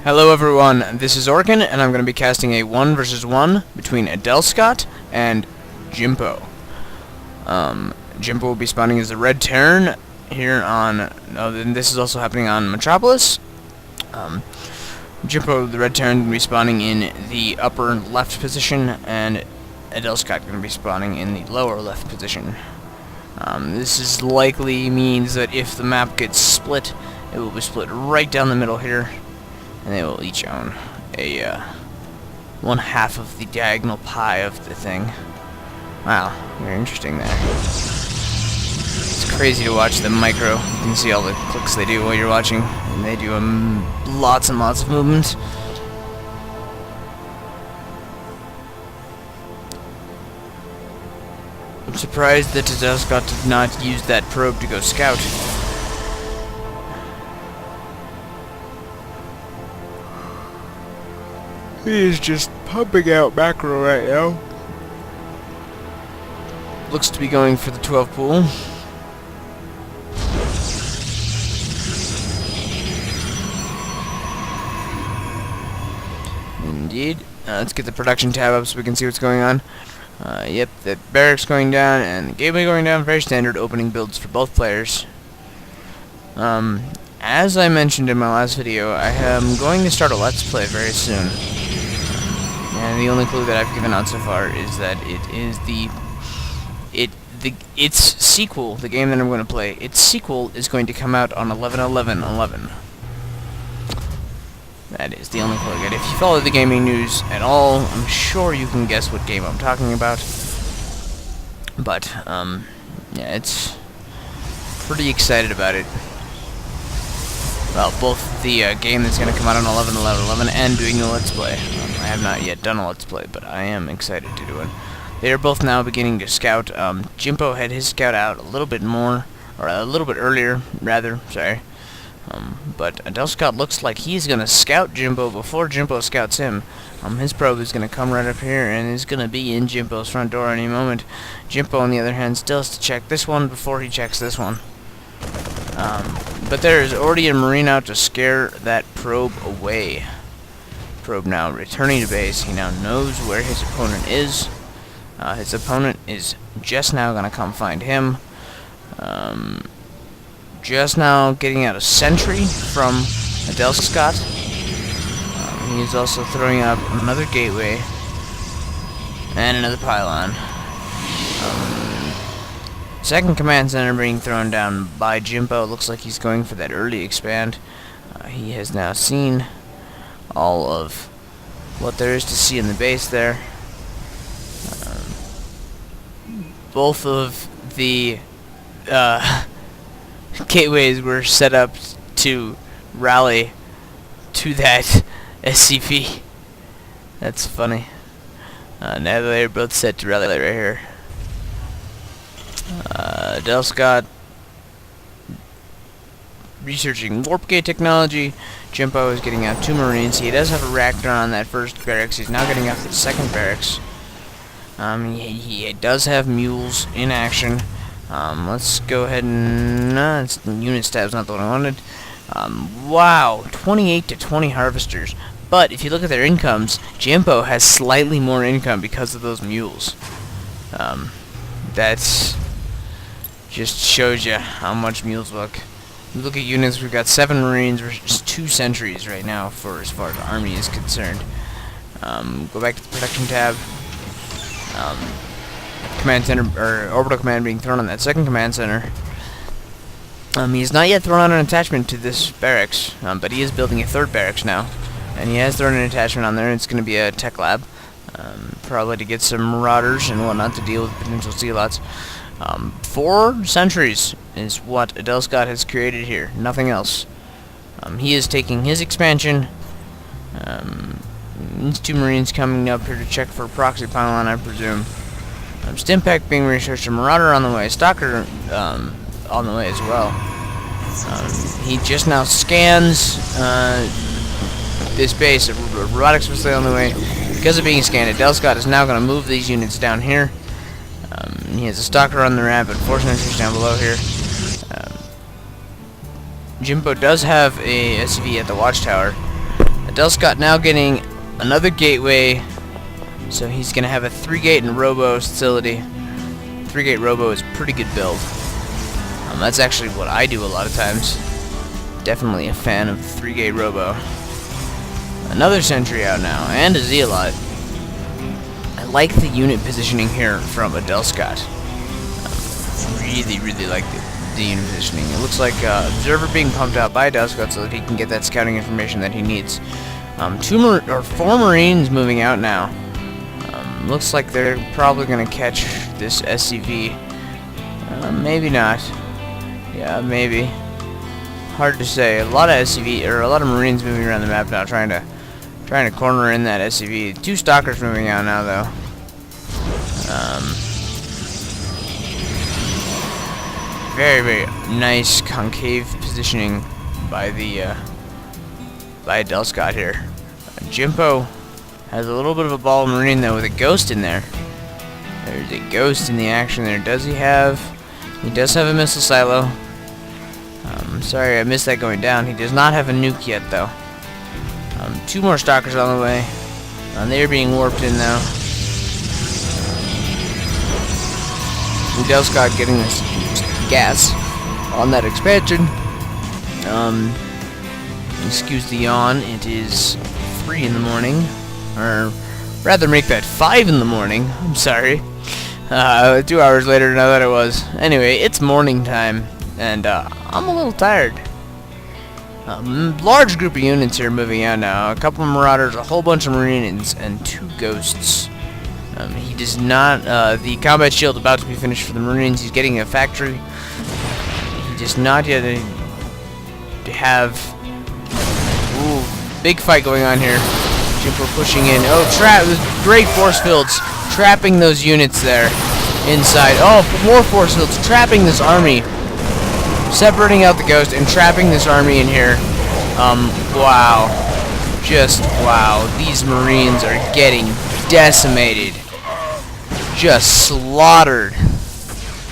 Hello everyone, this is Orkin, and I'm going to be casting a 1 versus 1 between Adelscott and Jimpo. Jimpo will be spawning as the Red Terran here on... this is also happening on Metropolis. Jimpo, the Red Terran, will be spawning in the upper left position, and Adelscott going to be spawning in the lower left position. This is likely means that if the map gets split, it will be split right down the middle here. And they will each own a 1/2 of the diagonal pie of the thing. Wow, very interesting there. It's crazy to watch the micro. You can see all the clicks they do while you're watching, and they do lots and lots of movements. I'm surprised that Adelscott did not use that probe to go scout. He is just pumping out macro right now. Looks to be going for the 12 pool. Indeed. Let's get the production tab up so we can see what's going on. Yep, the barracks going down and the gateway going down. Very standard opening builds for both players. As I mentioned in my last video, I am going to start a Let's Play very soon. And the only clue that I've given out so far is that it is its sequel, the game that I'm going to play, its sequel is going to come out on 11/11/11. That is the only clue I get. If you follow the gaming news at all, I'm sure you can guess what game I'm talking about. But, yeah, it's pretty excited about it. Well, both the game that's going to come out on 11/11/11 and doing a Let's Play. I have not yet done a Let's Play, but I am excited to do it. They are both now beginning to scout. Jimpo had his scout out a little bit more, or a little bit earlier, rather, sorry. But Adelscott looks like he's going to scout Jimpo before Jimpo scouts him. His probe is going to come right up here and is going to be in Jimpo's front door any moment. Jimpo, on the other hand, still has to check this one before he checks this one. But there is already a Marine out to scare that probe away. Probe now returning to base. He now knows where his opponent is. His opponent is just now going to come find him. Just now getting out a sentry from Adelscott. He is also throwing up another gateway and another pylon. Second command center being thrown down by Jimpo. Looks like he's going for that early expand. He has now seen all of what there is to see in the base there. Both of the gateways were set up to rally to that SCP. That's funny. Now they're both set to rally right here. Adelscott researching warp gate technology. Jimpo is getting out 2 Marines. He does have a reactor on that first barracks. He's now getting out the second barracks. He does have mules in action. Let's go ahead and... unit stab's not the one I wanted. Wow, 28 to 20 harvesters. But if you look at their incomes, Jimpo has slightly more income because of those mules. That's... just shows you how much mules look. You look at units, we've got 7 Marines versus 2 sentries right now for as far as the army is concerned. Go back to the production tab. Command center, or orbital command being thrown on that second command center. He has not yet thrown on an attachment to this barracks, but he is building a 3rd barracks now. And he has thrown an attachment on there. It's going to be a tech lab. Probably to get some marauders and whatnot to deal with potential zealots. 4 sentries is what Adelscott has created here, nothing else. He is taking his expansion. These 2 Marines coming up here to check for a proxy pylon, I presume. Stimpack being researched, a marauder on the way, stalker on the way as well. He just now scans this base. Robotics was on the way. Because of being scanned, Adelscott is now going to move these units down here. He has a stalker on the ramp and 4 sentries down below here. Jimpo does have a SV at the watchtower. Adelscott now getting another gateway, so he's going to have a 3-gate and robo facility. 3-gate robo is a pretty good build. That's actually what I do a lot of times. Definitely a fan of 3-gate robo. Another sentry out now, and a zealot. I like the unit positioning here from Adelscott. Really like the unit positioning. It looks like observer being pumped out by Adelscott so that he can get that scouting information that he needs. 4 Marines moving out now. Looks like they're probably going to catch this SCV. Maybe not. Yeah, maybe. Hard to say. A lot of SCV or a lot of Marines moving around the map now, trying to corner in that SCV. 2 stalkers moving out now, though. Very nice concave positioning by the by Adelscott here. Jimpo has a little bit of a ball marine though with a ghost in there. There's a ghost in the action there. Does he have? He does have a missile silo. Sorry, I missed that going down. He does not have a nuke yet though. 2 more stalkers on the way. They're being warped in now. Adelscott getting this gas on that expansion. Excuse the yawn. It is 3 in the morning, or rather make that 5 in the morning. I'm sorry. 2 hours later than I thought it was. Anyway, it's morning time, and I'm a little tired. Large group of units here moving out now. A couple of marauders, a whole bunch of marines, and 2 ghosts. He does not. The combat shield about to be finished for the marines. He's getting a factory. He does not yet have. Ooh, big fight going on here. Jimpo pushing in. Oh, great force fields, trapping those units there inside. Oh, more force fields, trapping this army. Separating out the ghost and trapping this army in here. Wow. Just wow. These Marines are getting decimated. Just slaughtered.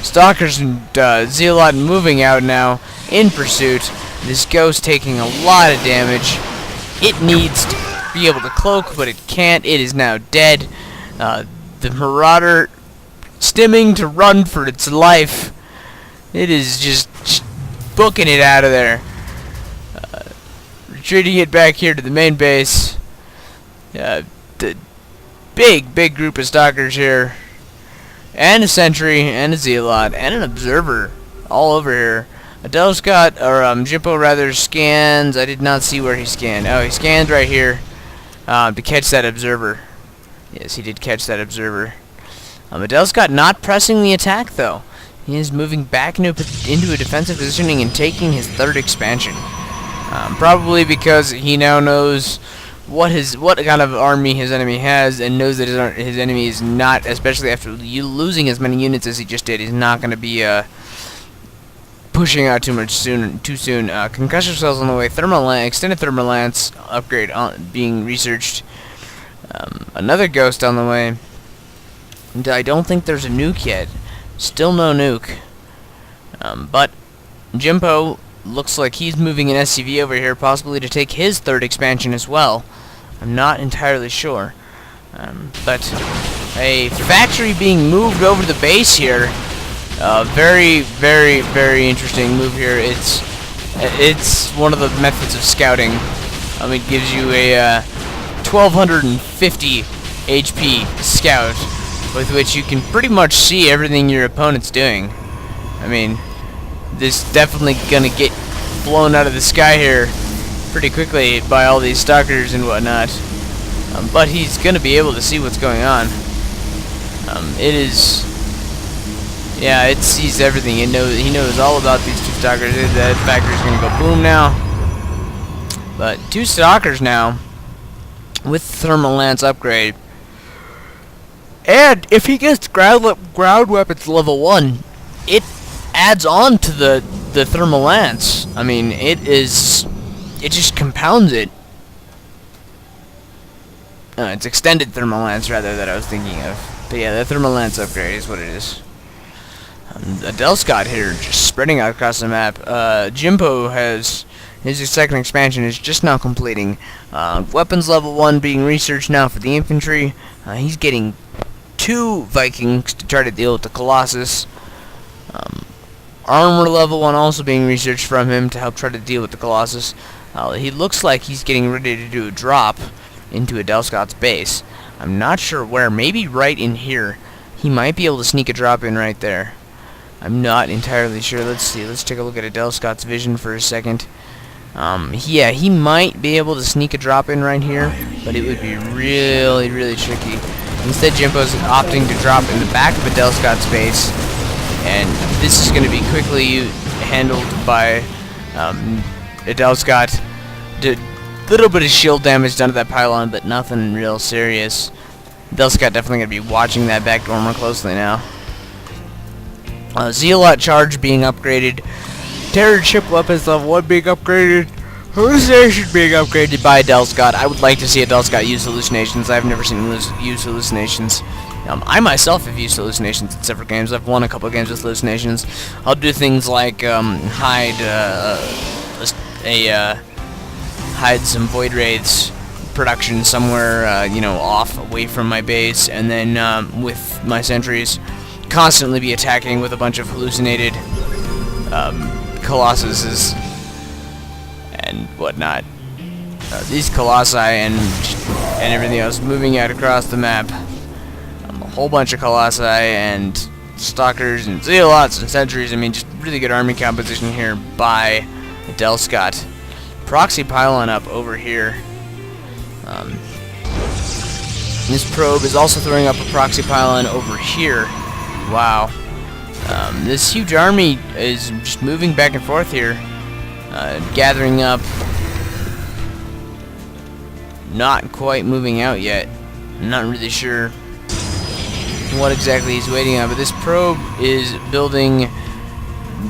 Stalkers and Zealot moving out now in pursuit. This ghost taking a lot of damage. It needs to be able to cloak, but it can't. It is now dead. The Marauder stimming to run for its life. It is just booking it out of there. Retreating it back here to the main base. The big group of stalkers here. And a sentry, and a zealot, and an observer all over here. Adelscott, or Jimpo rather, scans. I did not see where he scanned. Oh, he scanned right here to catch that observer. Yes, he did catch that observer. Adelscott not pressing the attack, though. He is moving back into a defensive positioning and taking his 3rd expansion. Probably because he now knows what kind of army his enemy has, and knows that his enemy is not, especially after losing as many units as he just did, he's not going to be pushing out too soon. Concussor cells on the way. Extended thermal lance upgrade being researched. Another ghost on the way. And I don't think there's a nuke yet. Still no nuke. But Jimpo looks like he's moving an SCV over here, possibly to take his 3rd expansion as well. I'm not entirely sure. But a factory being moved over the base here. Very interesting move here. It's one of the methods of scouting. It gives you a 1250 HP scout, with which you can pretty much see everything your opponent's doing. This definitely gonna get blown out of the sky here pretty quickly by all these stalkers and whatnot. But he's gonna be able to see what's going on. It sees everything. He knows all about these 2 stalkers. That factory's gonna go boom now. But 2 stalkers now with thermal lance upgrade. And if he gets ground weapons level 1, it adds on to the thermal lance. It just compounds it. It's extended thermal lance rather that I was thinking of. But yeah, the thermal lance upgrade is what it is. Adelscott here just spreading out across the map. Jimpo has His second expansion is just now completing. Weapons level 1 being researched now for the infantry. He's getting 2 Vikings to try to deal with the Colossus. Armor level 1 also being researched from him to help try to deal with the Colossus. He looks like he's getting ready to do a drop into Adelscott's base. I'm not sure where. Maybe right in here. He might be able to sneak a drop in right there. I'm not entirely sure. Let's see. Let's take a look at Adelscott's vision for a second. Yeah, he might be able to sneak a drop in right here, but it would be really, really tricky. Instead, Jimpo's opting to drop in the back of Adelscott's base, and this is going to be quickly handled by Adelscott. Did a little bit of shield damage done to that pylon, but nothing real serious. Adelscott definitely going to be watching that back door more closely now. Zealot charge being upgraded. Terror chip weapons level 1 being upgraded. Hallucination being upgraded by Adelscott. I would like to see Adelscott use hallucinations. I've never seen him use hallucinations. I myself have used hallucinations in several games. I've won a couple of games with hallucinations. I'll do things like hide some Void Wraiths production somewhere, you know, off away from my base, and then with my sentries, constantly be attacking with a bunch of hallucinated Colossuses and whatnot. These Colossi and everything else moving out across the map. A whole bunch of Colossi and Stalkers and Zealots and Sentries. I mean, just really good army composition here by Adelscott. Proxy pylon up over here. This probe is also throwing up a proxy pylon over here. Wow. This huge army is just moving back and forth here, gathering up. Not quite moving out yet. I'm not really sure what exactly he's waiting on, but this probe is building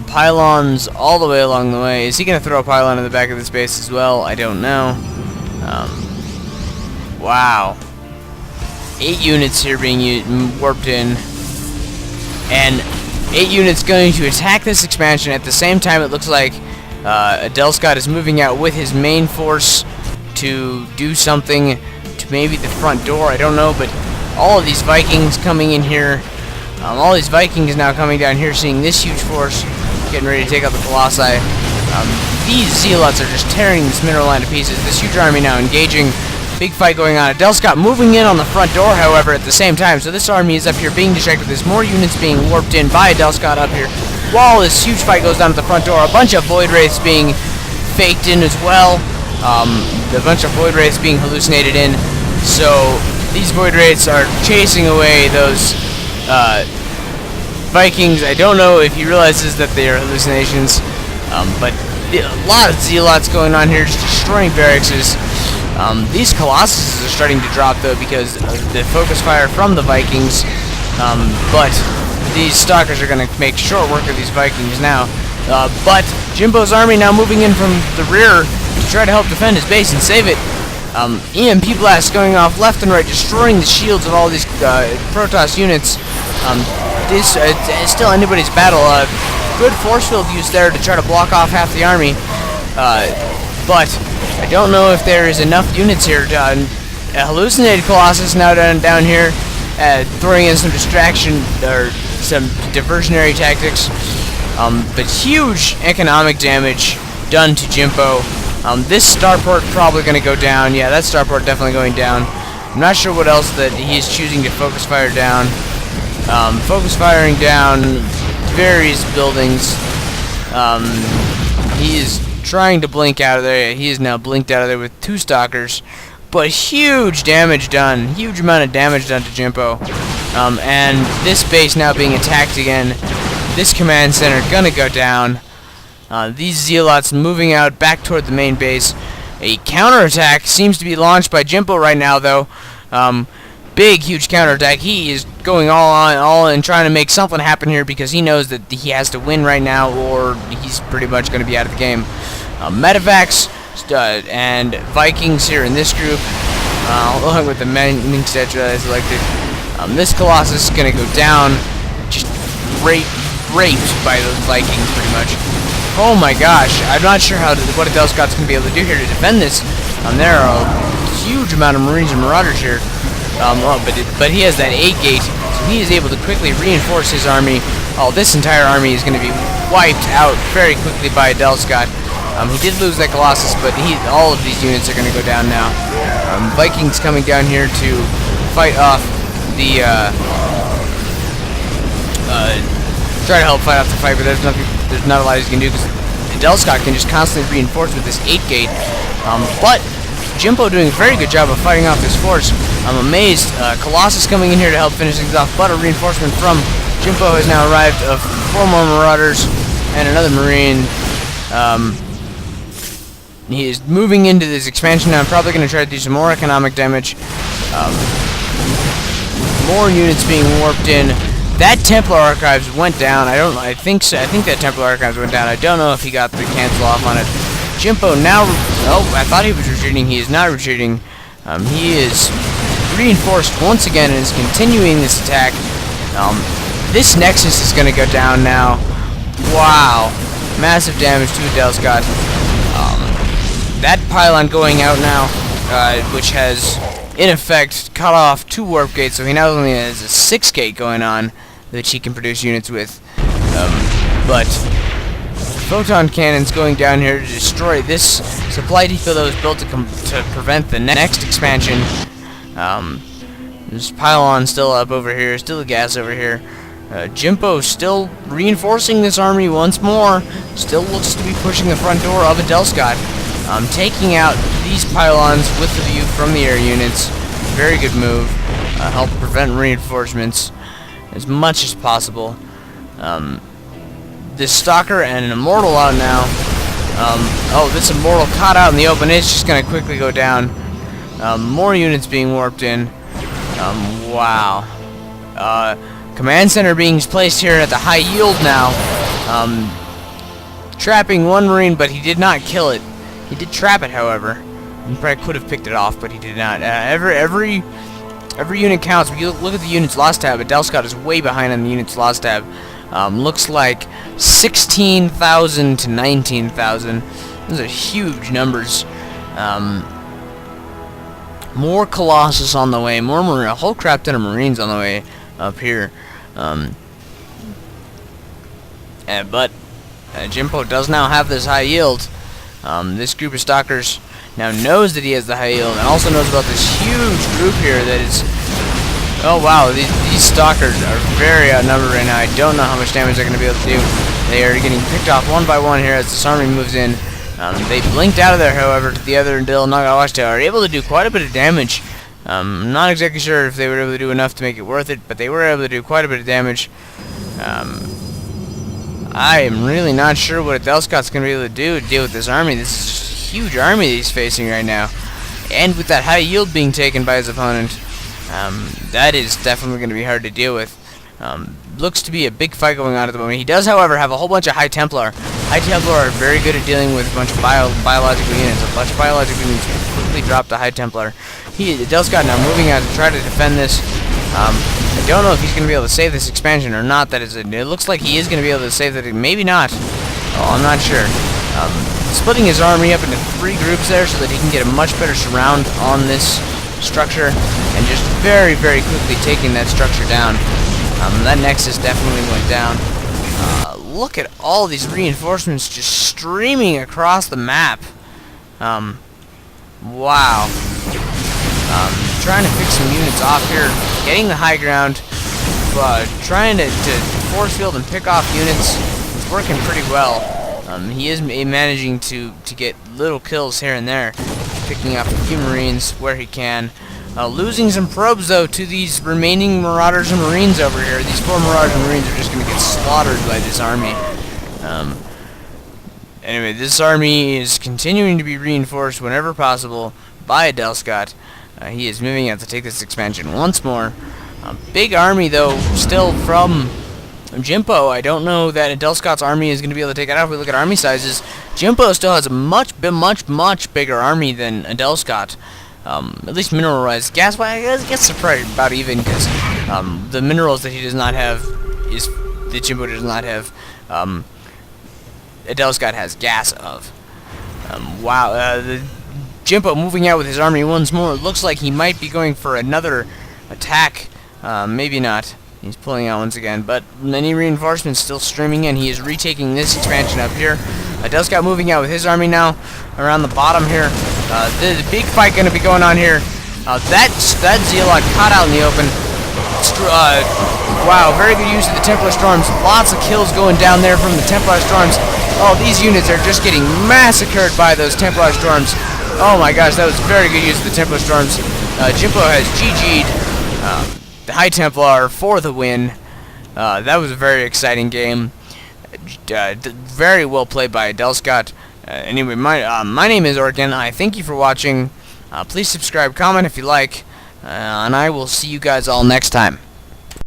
pylons all the way along the way. Is he going to throw a pylon in the back of this base as well? I don't know. Wow. 8 units here being warped in. And 8 units going to attack this expansion. At the same time, it looks like Adelscott is moving out with his main force to do something to maybe the front door. I don't know, but all of these Vikings coming in here. All these Vikings now coming down here, seeing this huge force, getting ready to take out the Colossi. These Zealots are just tearing this mineral line to pieces. This huge army now engaging. Big fight going on. Adelscott moving in on the front door, however, at the same time. So this army is up here being distracted. There's more units being warped in by Adelscott up here. While this huge fight goes down at the front door, a bunch of Void Wraiths being faked in as well. A bunch of Void Wraiths being hallucinated in. So these Void Wraiths are chasing away those Vikings. I don't know if he realizes that they are hallucinations, but a lot of Zealots going on here, just destroying barracks. These Colossuses are starting to drop, though, because of the focus fire from the Vikings, but these Stalkers are going to make short work of these Vikings now. But Jimpo's army now moving in from the rear to try to help defend his base and save it. EMP blasts going off left and right, destroying the shields of all these Protoss units. This is still anybody's battle. Good force field use there to try to block off half the army, but I don't know if there is enough units here. A hallucinated Colossus now down here, throwing in some distraction or some diversionary tactics. But huge economic damage done to Jimpo. This starport probably going to go down. Yeah, that starport definitely going down. I'm not sure what else that he is choosing to focus fire down. Focus firing down various buildings. He is trying to blink out of there. He is now blinked out of there with 2 Stalkers. But huge damage done. Huge amount of damage done to Jimpo. And this base now being attacked again. This command center gonna go down. These Zealots moving out back toward the main base. A counterattack seems to be launched by Jimpo right now, though. Big, huge counterattack. He is going all in, trying to make something happen here because he knows that he has to win right now, or he's pretty much going to be out of the game. Medivacs and Vikings here in this group, along with the Mending Statue that I selected. This Colossus is going to go down, just raped by those Vikings, pretty much. Oh my gosh, I'm not sure what Adelscott's going to be able to do here to defend this. There are a huge amount of Marines and Marauders here. But he has that 8 gate, so he is able to quickly reinforce his army. This entire army is going to be wiped out very quickly by Adelscott. He did lose that Colossus, but all of these units are going to go down now. Vikings coming down here to fight off the... try to help fight off the fight, but there's not a lot he can do because Adelscott can just constantly reinforce with this 8 gate. But Jimpo doing a very good job of fighting off this force. I'm amazed. Colossus coming in here to help finish things off, but a reinforcement from Jimpo has now arrived of 4 more Marauders and another Marine. He is moving into this expansion now. I'm probably going to try to do some more economic damage. More units being warped in. That Templar Archives went down. I think so. I think that Templar Archives went down. I don't know if he got the cancel off on it. Jimpo now... Oh, I thought he was retreating. He is not retreating. He is reinforced once again and is continuing this attack. This Nexus is going to go down now. Wow. Massive damage to Adelscott. That pylon going out now, which has, in effect, cut off 2 warp gates, so he not only has a 6 gate going on, which he can produce units with, but photon cannons going down here to destroy this supply depot that was built to prevent the next expansion. There's pylon still up over here, still a gas over here. Jimpo still reinforcing this army once more, still looks to be pushing the front door of Adelscott. Taking out these pylons with the view from the air units. Very good move. Help prevent reinforcements as much as possible. This Stalker and an Immortal out now. This Immortal caught out in the open. It's just going to quickly go down. More units being warped in. Wow. Command center being placed here at the high yield now. Trapping 1 Marine, but he did not kill it. He did trap it, however. He probably could have picked it off, but he did not. Every unit counts. If you look at the units lost tab, Adelscott is way behind on the units lost tab. Looks like 16,000 to 19,000. Those are huge numbers. More Colossus on the way. More a whole crap ton of Marines on the way up here. But Jimpo does now have this high yield. This group of Stalkers now knows that he has the high yield, and also knows about this huge group here that is... Oh wow, these Stalkers are very outnumbered right now. I don't know how much damage they're going to be able to do. They are getting picked off one by one here as this army moves in. They blinked out of there, however, to the other Naga Watchtower, are able to do quite a bit of damage. I'm not exactly sure if they were able to do enough to make it worth it, but they were able to do quite a bit of damage. I am really not sure what Adelscott's going to be able to do to deal with this army. This is a huge army that he's facing right now. And with that high yield being taken by his opponent, that is definitely going to be hard to deal with. Looks to be a big fight going on at the moment. He does, however, have a whole bunch of High Templar. High Templar are very good at dealing with a bunch of biological units. A bunch of biological units can quickly drop the High Templar. Adelscott now moving out to try to defend this. I don't know if he's going to be able to save this expansion or not. It looks like he is going to be able to save that. Maybe not. Oh, I'm not sure. Splitting his army up into 3 groups there so that he can get a much better surround on this structure, and just very, very quickly taking that structure down. That Nexus definitely went down. Look at all these reinforcements just streaming across the map. Wow. Trying to pick some units off here, getting the high ground, trying to force field and pick off units. It's working pretty well. He is managing to get little kills here and there, picking up a few Marines where he can. Losing some probes, though, to these remaining Marauders and Marines over here. These 4 Marauders and Marines are just going to get slaughtered by this army. Anyway, this army is continuing to be reinforced whenever possible by Adelscott. He is moving out to take this expansion once more. A big army, though, still from Jimpo. I don't know that Adelscott's army is going to be able to take it out. If we look at army sizes, Jimpo still has a much bigger army than Adelscott. At least mineral-wise. Gas-wise, I guess it's probably about even, because the minerals that he does not have, that Jimpo does not have, Adelscott has gas of. Wow, the Jimpo moving out with his army once more. It looks like he might be going for another attack. Maybe not. He's pulling out once again, but many reinforcements still streaming in. He is retaking this expansion up here. Adelscott moving out with his army now around the bottom here. The big fight going to be going on here. That Zealot caught out in the open. Wow, very good use of the Templar Storms. Lots of kills going down there from the Templar Storms. Oh, these units are just getting massacred by those Templar Storms. Oh my gosh, that was very good use of the Templar Storms. Jimpo has GG'd the High Templar for the win. That was a very exciting game. Very well played by Adelscott. Anyway, my name is Organ. I thank you for watching. Please subscribe, comment if you like, and I will see you guys all next time.